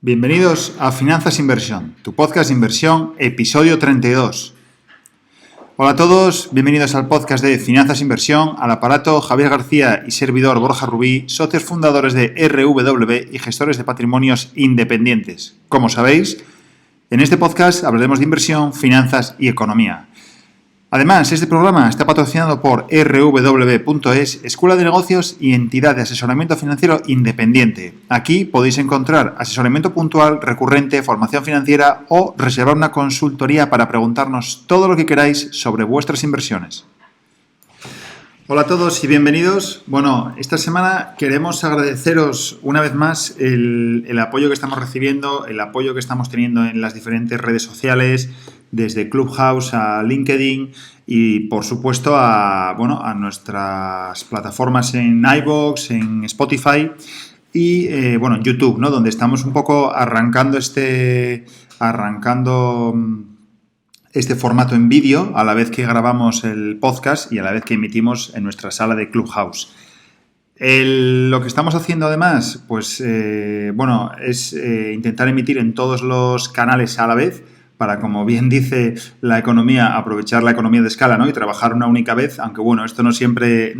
Bienvenidos a Finanzas Inversión, tu podcast de inversión, episodio 32. Hola a todos, bienvenidos al podcast de Finanzas Inversión, al aparato Javier García y servidor Borja Rubí, socios fundadores de RW y gestores de patrimonios independientes. Como sabéis, en este podcast hablaremos de inversión, finanzas y economía. Además, este programa está patrocinado por rw.es, escuela de negocios y entidad de asesoramiento financiero independiente. Aquí podéis encontrar asesoramiento puntual, recurrente, formación financiera o reservar una consultoría para preguntarnos todo lo que queráis sobre vuestras inversiones. Hola a todos y bienvenidos. Bueno, esta semana queremos agradeceros una vez más el apoyo que estamos recibiendo, el apoyo que estamos teniendo en las diferentes redes sociales, desde Clubhouse a LinkedIn y, por supuesto, a nuestras plataformas en iVoox, en Spotify y, en YouTube, ¿no? Donde estamos un poco arrancando este formato en vídeo a la vez que grabamos el podcast y a la vez que emitimos en nuestra sala de Clubhouse. Lo que estamos haciendo además, es intentar emitir en todos los canales a la vez para, como bien dice la economía, aprovechar la economía de escala, ¿no? Y trabajar una única vez, aunque bueno, esto no siempre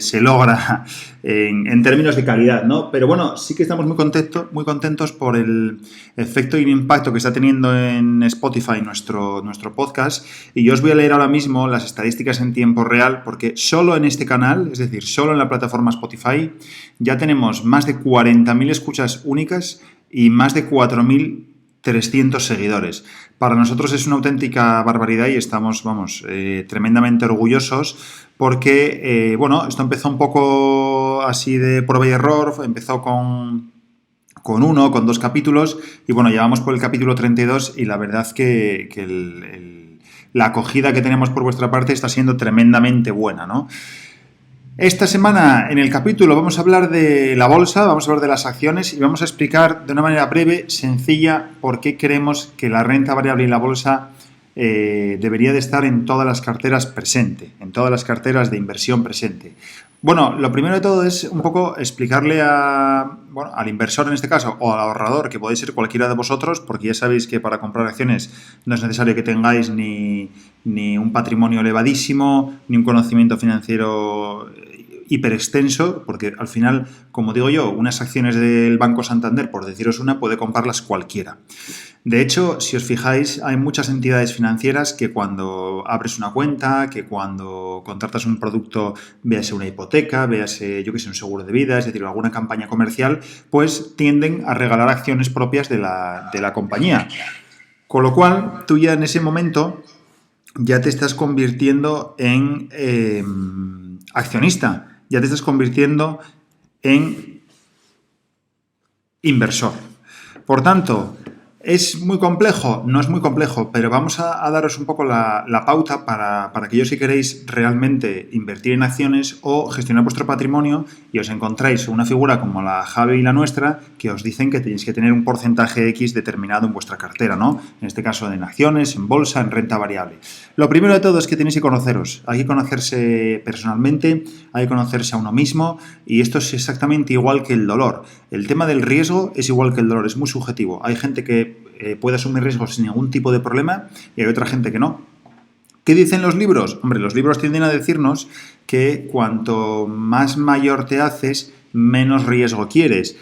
se logra en términos de calidad, ¿no? Pero bueno, sí que estamos muy contentos por el efecto y el impacto que está teniendo en Spotify nuestro podcast. Y yo os voy a leer ahora mismo las estadísticas en tiempo real, porque solo en este canal, es decir, solo en la plataforma Spotify, ya tenemos más de 40.000 escuchas únicas y más de 4.300 seguidores. Para nosotros es una auténtica barbaridad y estamos, tremendamente orgullosos porque, esto empezó un poco así de prueba y error, empezó con 2 capítulos y bueno, llevamos por el capítulo 32 y la verdad que la acogida que tenemos por vuestra parte está siendo tremendamente buena, ¿no? Esta semana en el capítulo vamos a hablar de la bolsa, vamos a hablar de las acciones y vamos a explicar de una manera breve, sencilla, por qué creemos que la renta variable y la bolsa debería de estar en todas las carteras presente, en todas las carteras de inversión presente. Bueno, lo primero de todo es un poco explicarle al inversor en este caso o al ahorrador, que podéis ser cualquiera de vosotros, porque ya sabéis que para comprar acciones no es necesario que tengáis ni un patrimonio elevadísimo, ni un conocimiento financiero hiperextenso, porque al final, como digo yo, unas acciones del Banco Santander, por deciros una, puede comprarlas cualquiera. De hecho, si os fijáis, hay muchas entidades financieras que cuando abres una cuenta, que cuando contratas un producto, véase una hipoteca, véase, un seguro de vida, es decir, alguna campaña comercial, pues tienden a regalar acciones propias de la compañía. Con lo cual, tú ya en ese momento ya te estás convirtiendo en accionista, ya te estás convirtiendo en inversor. Por tanto, ¿es muy complejo? No es muy complejo, pero vamos a daros un poco la pauta para aquellos que queréis realmente invertir en acciones o gestionar vuestro patrimonio y os encontráis una figura como la Javi y la nuestra que os dicen que tenéis que tener un porcentaje X determinado en vuestra cartera, ¿no? En este caso en acciones, en bolsa, en renta variable. Lo primero de todo es que tenéis que conoceros. Hay que conocerse personalmente, hay que conocerse a uno mismo y esto es exactamente igual que el dolor. El tema del riesgo es igual que el dolor, es muy subjetivo. Hay gente que puede asumir riesgos sin ningún tipo de problema y hay otra gente que no. ¿Qué dicen los libros? Hombre, los libros tienden a decirnos que cuanto más mayor te haces, menos riesgo quieres.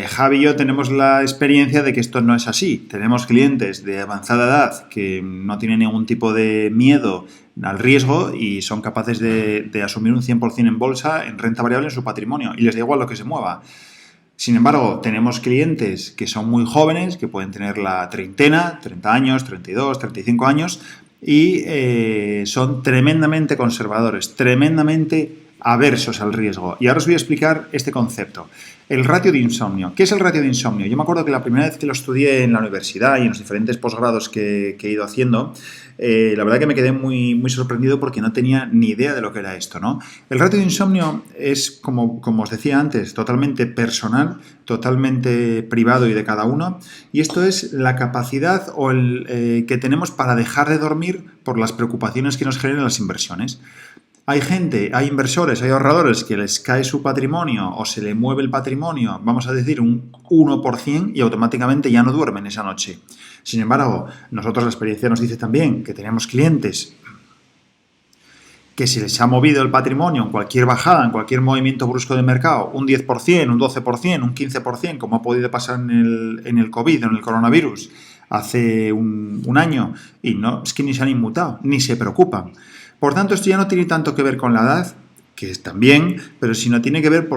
Javi y yo tenemos la experiencia de que esto no es así. Tenemos clientes de avanzada edad que no tienen ningún tipo de miedo al riesgo y son capaces de asumir un 100% en bolsa, en renta variable, en su patrimonio y les da igual lo que se mueva. Sin embargo, tenemos clientes que son muy jóvenes, que pueden tener la treintena, 30 años, 32, 35 años y son tremendamente conservadores, tremendamente aversos al riesgo. Y ahora os voy a explicar este concepto. El ratio de insomnio. ¿Qué es el ratio de insomnio? Yo me acuerdo que la primera vez que lo estudié en la universidad y en los diferentes posgrados que he ido haciendo, la verdad que me quedé muy, muy sorprendido porque no tenía ni idea de lo que era esto, ¿no? El ratio de insomnio es, como os decía antes, totalmente personal, totalmente privado y de cada uno. Y esto es la capacidad que tenemos para dejar de dormir por las preocupaciones que nos generan las inversiones. hay inversores, hay ahorradores que les cae su patrimonio o se le mueve el patrimonio, vamos a decir un 1% y automáticamente ya no duermen esa noche. Sin embargo, nosotros la experiencia nos dice también que tenemos clientes que se les ha movido el patrimonio en cualquier bajada, en cualquier movimiento brusco del mercado, un 10%, un 12%, un 15%, como ha podido pasar en el COVID, en el coronavirus, hace un año, y no es que ni se han inmutado, ni se preocupan. Por tanto, esto ya no tiene tanto que ver con la edad, que es también, pero sino tiene que ver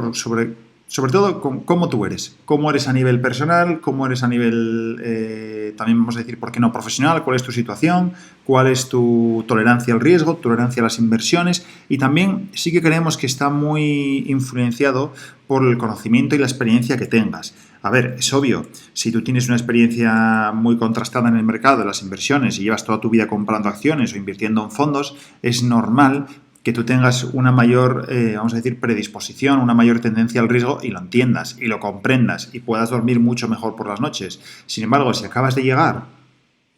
sobre todo con cómo tú eres. Cómo eres a nivel personal, cómo eres a nivel, también vamos a decir, ¿por qué no profesional? ¿Cuál es tu situación? ¿Cuál es tu tolerancia al riesgo? ¿Tolerancia a las inversiones? Y también sí que creemos que está muy influenciado por el conocimiento y la experiencia que tengas. A ver, es obvio, si tú tienes una experiencia muy contrastada en el mercado de las inversiones y llevas toda tu vida comprando acciones o invirtiendo en fondos, es normal que tú tengas una mayor, vamos a decir, predisposición, una mayor tendencia al riesgo y lo entiendas y lo comprendas y puedas dormir mucho mejor por las noches. Sin embargo, si acabas de llegar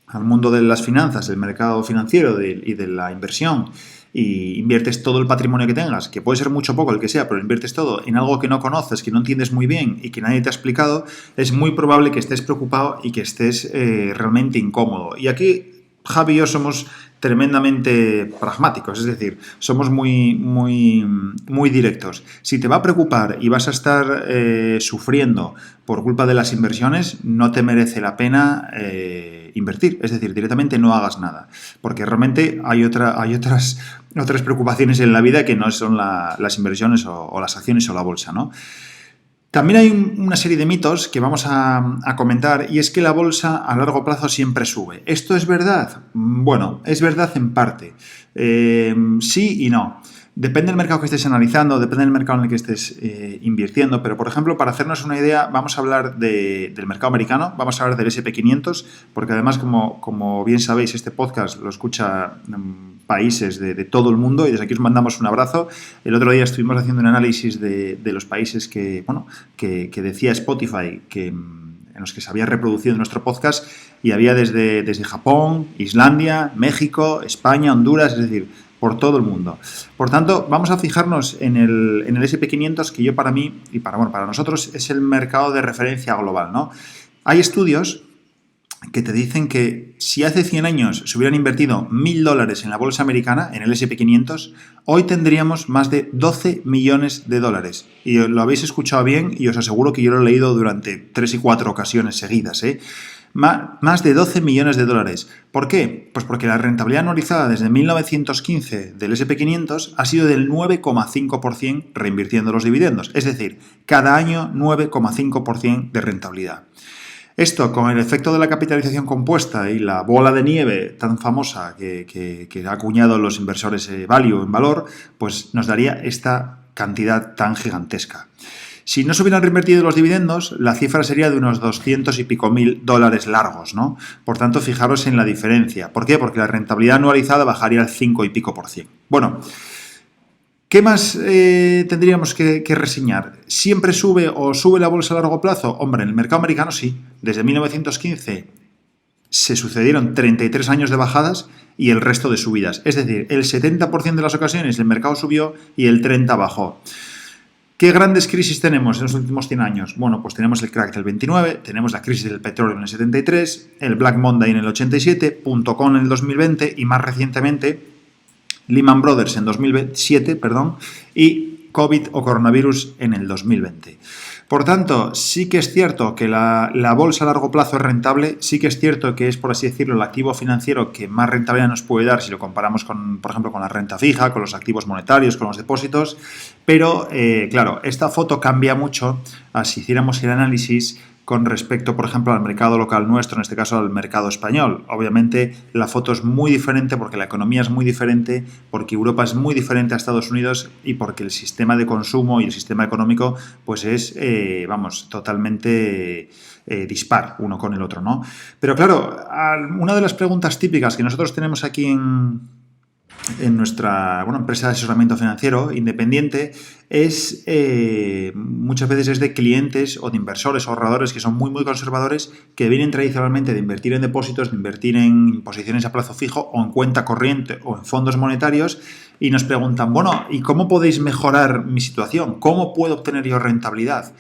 al mundo de las finanzas, del mercado financiero y de la inversión y inviertes todo el patrimonio que tengas, que puede ser mucho o poco el que sea, pero inviertes todo en algo que no conoces, que no entiendes muy bien y que nadie te ha explicado, es muy probable que estés preocupado y que estés realmente incómodo. Y aquí Javi y yo somos tremendamente pragmáticos, es decir, somos muy directos. Si te va a preocupar y vas a estar sufriendo por culpa de las inversiones, no te merece la pena invertir, es decir, directamente no hagas nada, porque realmente hay otras preocupaciones en la vida que no son las inversiones o las acciones o la bolsa, ¿no? También hay una serie de mitos que vamos a comentar y es que la bolsa a largo plazo siempre sube. ¿Esto es verdad? Bueno, es verdad en parte. Sí y no. Depende del mercado que estés analizando, depende del mercado en el que estés invirtiendo, pero por ejemplo, para hacernos una idea, vamos a hablar del mercado americano, vamos a hablar del S&P 500, porque además, como bien sabéis, este podcast lo escucha países de todo el mundo y desde aquí os mandamos un abrazo. El otro día estuvimos haciendo un análisis de los países que decía Spotify en los que se había reproducido nuestro podcast y había desde Japón, Islandia, México, España, Honduras, es decir, por todo el mundo. Por tanto, vamos a fijarnos en el S&P 500, que yo para mí y para nosotros es el mercado de referencia global, ¿no? Hay estudios que te dicen que si hace 100 años se hubieran invertido $1.000 en la bolsa americana, en el S&P 500, hoy tendríamos más de 12 millones de dólares. Y lo habéis escuchado bien y os aseguro que yo lo he leído durante 3 y 4 ocasiones seguidas, Más de 12 millones de dólares. ¿Por qué? Pues porque la rentabilidad anualizada desde 1915 del S&P 500 ha sido del 9,5% reinvirtiendo los dividendos. Es decir, cada año 9,5% de rentabilidad. Esto, con el efecto de la capitalización compuesta y la bola de nieve tan famosa que ha acuñado los inversores value en valor, pues nos daría esta cantidad tan gigantesca. Si no se hubieran reinvertido los dividendos, la cifra sería de unos 200 y pico mil dólares largos, ¿no? Por tanto, fijaros en la diferencia. ¿Por qué? Porque la rentabilidad anualizada bajaría al 5 y pico por cien. Bueno, ¿qué más tendríamos que reseñar? ¿Siempre sube o sube la bolsa a largo plazo? Hombre, en el mercado americano sí. Desde 1915 se sucedieron 33 años de bajadas y el resto de subidas. Es decir, el 70% de las ocasiones el mercado subió y el 30% bajó. ¿Qué grandes crisis tenemos en los últimos 100 años? Bueno, pues tenemos el crack del 29, tenemos la crisis del petróleo en el 73, el Black Monday en el 87, .com en el 2020 y más recientemente Lehman Brothers en 2007, y COVID o coronavirus en el 2020. Por tanto, sí que es cierto que la bolsa a largo plazo es rentable, sí que es cierto que es, por así decirlo, el activo financiero que más rentabilidad nos puede dar si lo comparamos con, por ejemplo, con la renta fija, con los activos monetarios, con los depósitos, pero, claro, esta foto cambia mucho si hiciéramos el análisis con respecto, por ejemplo, al mercado local nuestro, en este caso al mercado español. Obviamente la foto es muy diferente porque la economía es muy diferente, porque Europa es muy diferente a Estados Unidos y porque el sistema de consumo y el sistema económico pues es, totalmente dispar uno con el otro, ¿no? Pero claro, una de las preguntas típicas que nosotros tenemos aquí en nuestra empresa de asesoramiento financiero independiente es muchas veces es de clientes o de inversores o ahorradores que son muy muy conservadores, que vienen tradicionalmente de invertir en depósitos, de invertir en posiciones a plazo fijo o en cuenta corriente o en fondos monetarios, y nos preguntan, bueno, ¿y cómo podéis mejorar mi situación? ¿Cómo puedo obtener yo rentabilidad?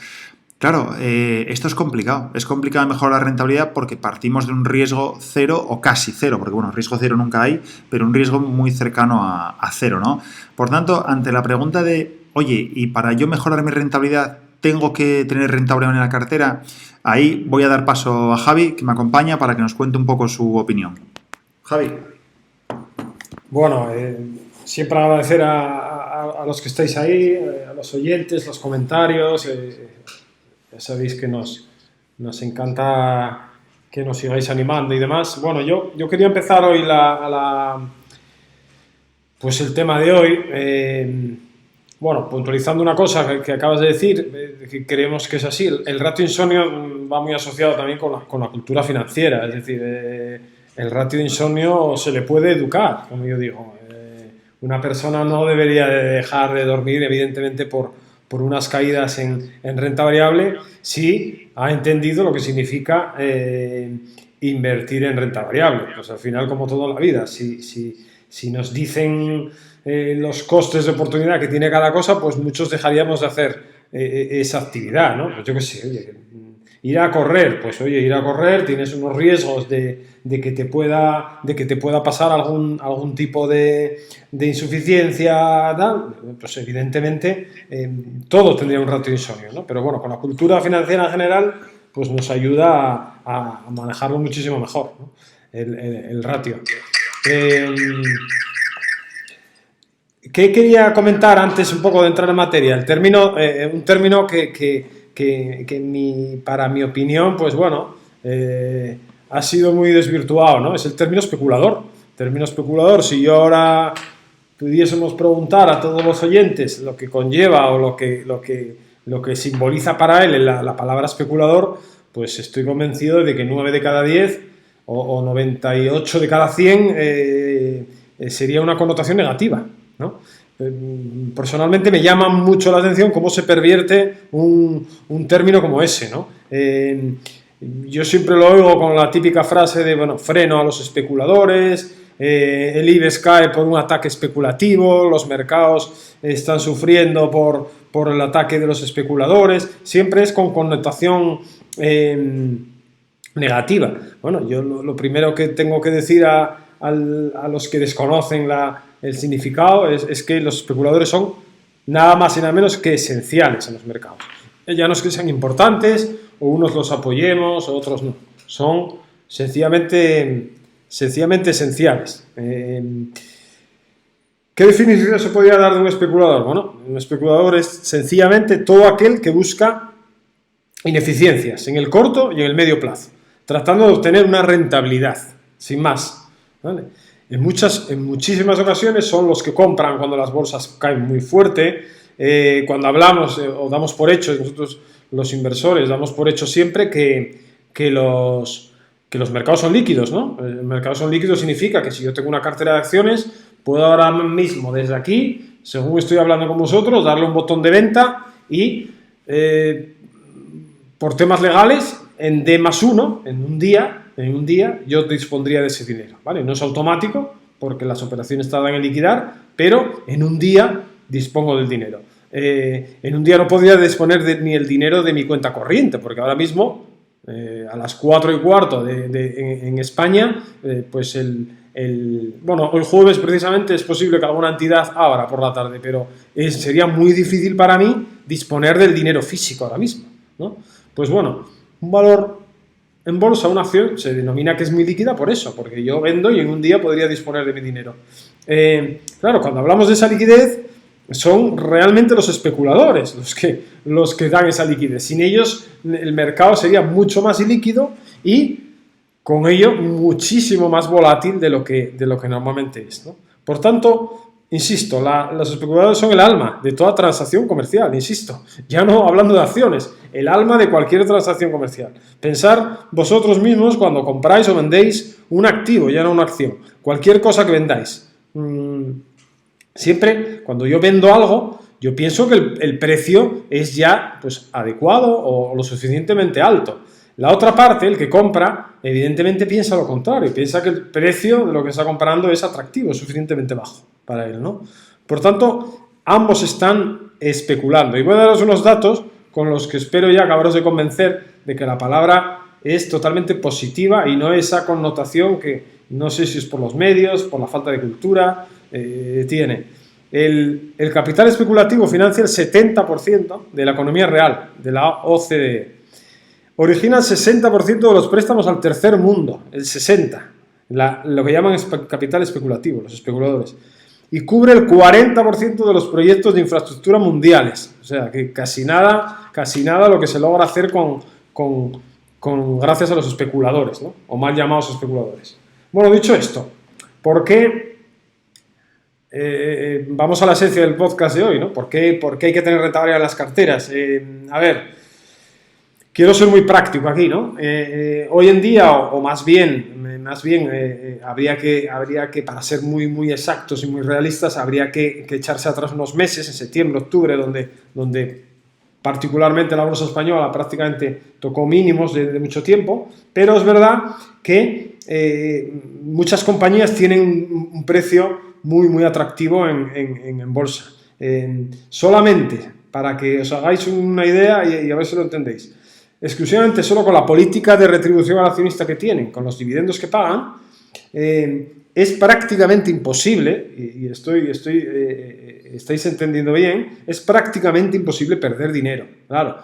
Claro, esto es complicado. Es complicado mejorar la rentabilidad porque partimos de un riesgo cero o casi cero, porque bueno, riesgo cero nunca hay, pero un riesgo muy cercano a cero, ¿no? Por tanto, ante la pregunta de, oye, ¿y para yo mejorar mi rentabilidad tengo que tener rentabilidad en la cartera? Ahí voy a dar paso a Javi, que me acompaña, para que nos cuente un poco su opinión. Javi. Bueno, siempre agradecer a los que estáis ahí, a los oyentes, los comentarios. Ya sabéis que nos encanta que nos sigáis animando y demás. Bueno, yo quería empezar hoy pues el tema de hoy. Bueno, puntualizando una cosa que acabas de decir, que creemos que es así. El ratio insomnio va muy asociado también con la cultura financiera. Es decir, el ratio de insomnio se le puede educar, como yo digo. Una persona no debería de dejar de dormir, evidentemente, por unas caídas en renta variable, si ha entendido lo que significa invertir en renta variable. Pues al final, como toda la vida, si nos dicen los costes de oportunidad que tiene cada cosa, pues muchos dejaríamos de hacer esa actividad, ¿no? Pues yo qué sé, oye, ir a correr, pues oye, ir a correr, tienes unos riesgos de que te pueda pasar algún tipo de insuficiencia, tal, pues evidentemente todo tendría un ratio de insomnio, ¿no? Pero bueno, con la cultura financiera en general, pues nos ayuda a manejarlo muchísimo mejor, ¿no? El ratio. ¿Qué quería comentar antes un poco de entrar en materia? Un término que para mi opinión, pues bueno, ha sido muy desvirtuado, ¿no? Es el término especulador. Término especulador, si yo ahora pudiésemos preguntar a todos los oyentes lo que conlleva o lo que simboliza para él la palabra especulador, pues estoy convencido de que 9 de cada 10 o 98 de cada 100 sería una connotación negativa, ¿no? Personalmente me llama mucho la atención cómo se pervierte un término como ese, ¿no? Yo siempre lo oigo con la típica frase de, bueno, freno a los especuladores, el IBEX cae por un ataque especulativo, los mercados están sufriendo por el ataque de los especuladores, siempre es con connotación negativa. Bueno, yo lo primero que tengo que decir a los que desconocen el significado es que los especuladores son nada más y nada menos que esenciales en los mercados. Ya no es que sean importantes, o unos los apoyemos, o otros no. Son sencillamente esenciales. ¿Qué definición se podría dar de un especulador? Bueno, un especulador es sencillamente todo aquel que busca ineficiencias en el corto y en el medio plazo, tratando de obtener una rentabilidad, sin más, ¿vale? En muchísimas ocasiones son los que compran cuando las bolsas caen muy fuerte. Cuando hablamos o damos por hecho, nosotros los inversores damos por hecho siempre que los mercados son líquidos, ¿no? El mercado son líquidos significa que si yo tengo una cartera de acciones, puedo ahora mismo desde aquí, según estoy hablando con vosotros, darle un botón de venta y por temas legales, en D+1, en un día, yo dispondría de ese dinero, ¿vale? No es automático, porque las operaciones tardan en liquidar, pero en un día dispongo del dinero. En un día no podría disponer ni el dinero de mi cuenta corriente, porque ahora mismo, a las 4:15 en España, pues bueno, el jueves precisamente es posible que alguna entidad abra por la tarde, pero sería muy difícil para mí disponer del dinero físico ahora mismo, ¿no? Pues bueno, un valor en bolsa, una acción, se denomina que es muy líquida por eso, porque yo vendo y en un día podría disponer de mi dinero. Claro, cuando hablamos de esa liquidez, son realmente los especuladores los que dan esa liquidez. Sin ellos, el mercado sería mucho más ilíquido y, con ello, muchísimo más volátil de lo que normalmente es, ¿no? Por tanto, insisto, los especuladores son el alma de toda transacción comercial, insisto, ya no hablando de acciones, el alma de cualquier transacción comercial. Pensar vosotros mismos cuando compráis o vendéis un activo, ya no una acción, cualquier cosa que vendáis, Siempre, cuando yo vendo algo, yo pienso que el precio es ya pues, adecuado o lo suficientemente alto. La otra parte, el que compra, evidentemente piensa lo contrario, piensa que el precio de lo que está comprando es atractivo, es suficientemente bajo para él, ¿no? Por tanto, ambos están especulando. Y voy a daros unos datos con los que espero ya acabaros de convencer de que la palabra es totalmente positiva y no esa connotación que no sé si es por los medios, por la falta de cultura, tiene. El capital especulativo financia el 70% de la economía real, de la OCDE. Origina el 60% de los préstamos al tercer mundo, el 60%, lo que llaman capital especulativo, los especuladores. Y cubre el 40% de los proyectos de infraestructura mundiales. O sea, que casi nada lo que se logra hacer gracias a los especuladores, ¿no? O mal llamados especuladores. Bueno, dicho esto, ¿por qué? Vamos a la esencia del podcast de hoy, ¿no? ¿Por qué hay que tener renta variable en las carteras? A ver, quiero ser muy práctico aquí, ¿no? Hoy en día, o más bien, habría que, para ser muy, muy exactos y muy realistas, habría que echarse atrás unos meses, en septiembre, octubre, donde particularmente la bolsa española prácticamente tocó mínimos de mucho tiempo, pero es verdad que muchas compañías tienen un precio muy, muy atractivo en bolsa. Solamente, para que os hagáis una idea y a ver si lo entendéis, exclusivamente solo con la política de retribución al accionista que tienen, con los dividendos que pagan, es prácticamente imposible, y estáis entendiendo bien, es prácticamente imposible perder dinero. Claro,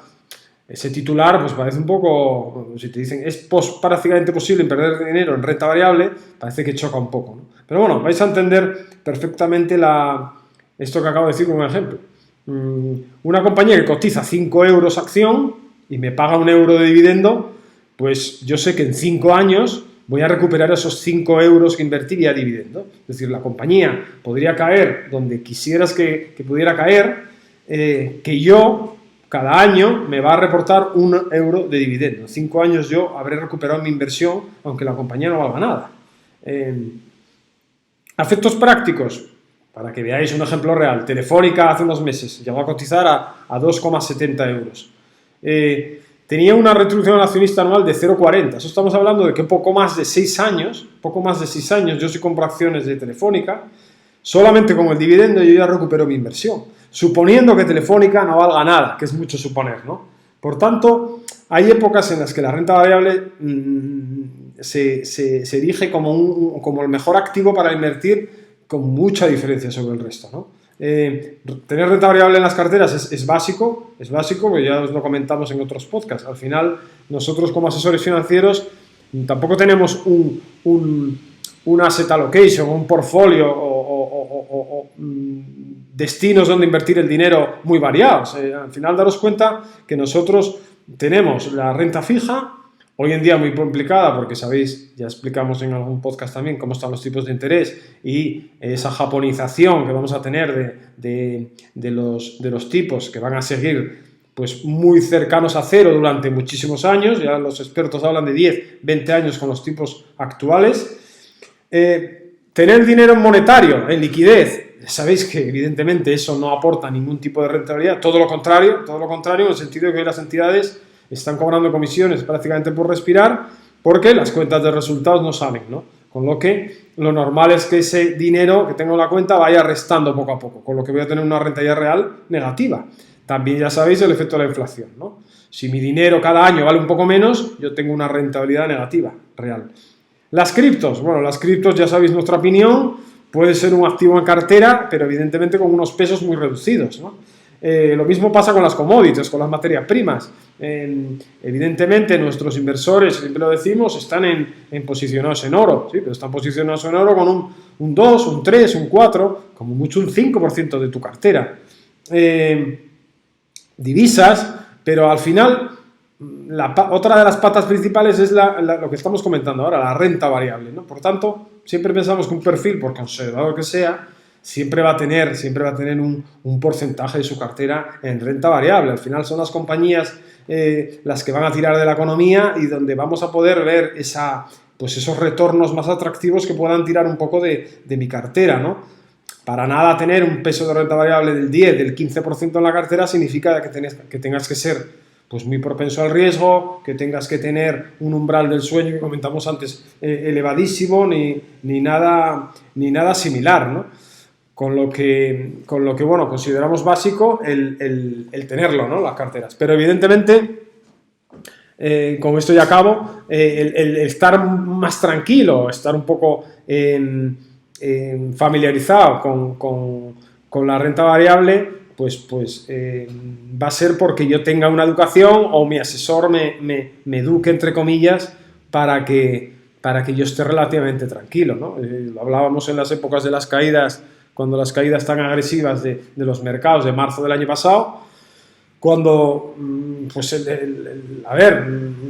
ese titular pues parece un poco, si te dicen es prácticamente posible perder dinero en renta variable, parece que choca un poco, ¿no? Pero bueno, vais a entender perfectamente esto que acabo de decir con un ejemplo. Una compañía que cotiza 5 euros acción y me paga 1 euro de dividendo, pues yo sé que en 5 años voy a recuperar esos 5 euros que invertí vía dividendo. Es decir, la compañía podría caer donde quisieras que pudiera caer, que yo cada año me va a reportar 1 euro de dividendo. En 5 años yo habré recuperado mi inversión, aunque la compañía no valga nada. Efectos prácticos, para que veáis un ejemplo real. Telefónica hace unos meses llegó a cotizar a 2,70 euros. Tenía una retribución al accionista anual de 0,40. Eso estamos hablando de que poco más de 6 años, yo si compro acciones de Telefónica, solamente con el dividendo yo ya recupero mi inversión, suponiendo que Telefónica no valga nada, que es mucho suponer, ¿no? Por tanto, hay épocas en las que la renta variable se erige como el mejor activo para invertir con mucha diferencia sobre el resto, ¿no? Tener renta variable en las carteras es básico, porque ya os lo comentamos en otros podcasts. Al final, nosotros como asesores financieros tampoco tenemos un asset allocation, un portfolio o destinos donde invertir el dinero muy variados. Al final, daros cuenta que nosotros tenemos la renta fija, hoy en día muy complicada porque sabéis, ya explicamos en algún podcast también cómo están los tipos de interés y esa japonización que vamos a tener de los tipos que van a seguir pues muy cercanos a cero durante muchísimos años. Ya los expertos hablan de 10, 20 años con los tipos actuales. Tener dinero monetario, en liquidez, sabéis que evidentemente eso no aporta ningún tipo de rentabilidad, todo lo contrario, en el sentido de que las entidades están cobrando comisiones prácticamente por respirar porque las cuentas de resultados no salen, ¿no? Con lo que lo normal es que ese dinero que tengo en la cuenta vaya restando poco a poco, con lo que voy a tener una rentabilidad real negativa. También ya sabéis el efecto de la inflación, ¿no? Si mi dinero cada año vale un poco menos, yo tengo una rentabilidad negativa real. Las criptos, bueno, las criptos ya sabéis nuestra opinión, puede ser un activo en cartera, pero evidentemente con unos pesos muy reducidos, ¿no? Lo mismo pasa con las commodities, con las materias primas. Evidentemente nuestros inversores, siempre lo decimos, están posicionados en oro, ¿sí? Pero están posicionados en oro con un 2, un 3, un 4, como mucho un 5% de tu cartera. Divisas, pero al final otra de las patas principales es lo que estamos comentando ahora, la renta variable, ¿no? Por tanto, siempre pensamos que un perfil, por conservador que sea, siempre va a tener un porcentaje de su cartera en renta variable. Al final son las compañías las que van a tirar de la economía y donde vamos a poder ver pues esos retornos más atractivos que puedan tirar un poco de mi cartera, ¿no? Para nada tener un peso de renta variable del 10, del 15% en la cartera significa que tengas que ser pues muy propenso al riesgo, que tengas que tener un umbral del sueño que comentamos antes elevadísimo, ni nada similar, ¿no? Con lo que bueno, consideramos básico el tenerlo, ¿no? Las carteras. Pero evidentemente, con esto ya acabo, el estar más tranquilo, estar un poco familiarizado con la renta variable, pues va a ser porque yo tenga una educación o mi asesor me eduque, entre comillas, para que yo esté relativamente tranquilo, ¿no? Lo hablábamos en las épocas de las caídas, cuando las caídas tan agresivas de los mercados de marzo del año pasado, cuando, pues,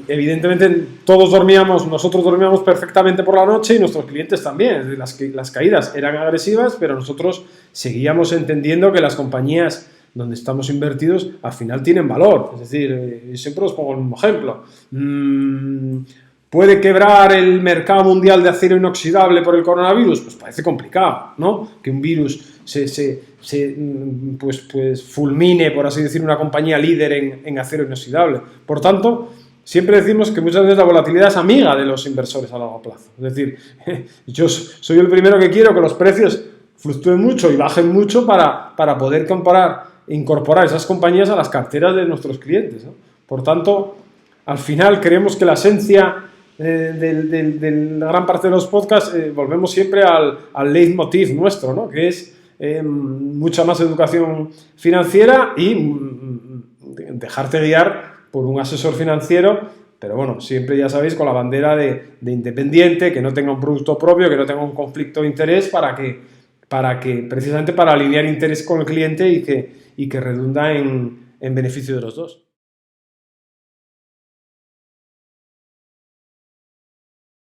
evidentemente nosotros dormíamos perfectamente por la noche y nuestros clientes también. Las caídas eran agresivas, pero nosotros seguíamos entendiendo que las compañías donde estamos invertidos al final tienen valor. Es decir, siempre os pongo el mismo ejemplo. ¿Puede quebrar el mercado mundial de acero inoxidable por el coronavirus? Pues parece complicado, ¿no? Que un virus pues fulmine, por así decir, una compañía líder en acero inoxidable. Por tanto, siempre decimos que muchas veces la volatilidad es amiga de los inversores a largo plazo. Es decir, yo soy el primero que quiero que los precios fluctúen mucho y bajen mucho para poder incorporar esas compañías a las carteras de nuestros clientes, ¿no? Por tanto, al final creemos que la esencia de la gran parte de los podcasts, volvemos siempre al leitmotiv nuestro, ¿no? Que es mucha más educación financiera y dejarte guiar por un asesor financiero, pero bueno, siempre ya sabéis con la bandera de independiente, que no tenga un producto propio, que no tenga un conflicto de interés precisamente para alinear interés con el cliente y que redunda en beneficio de los dos.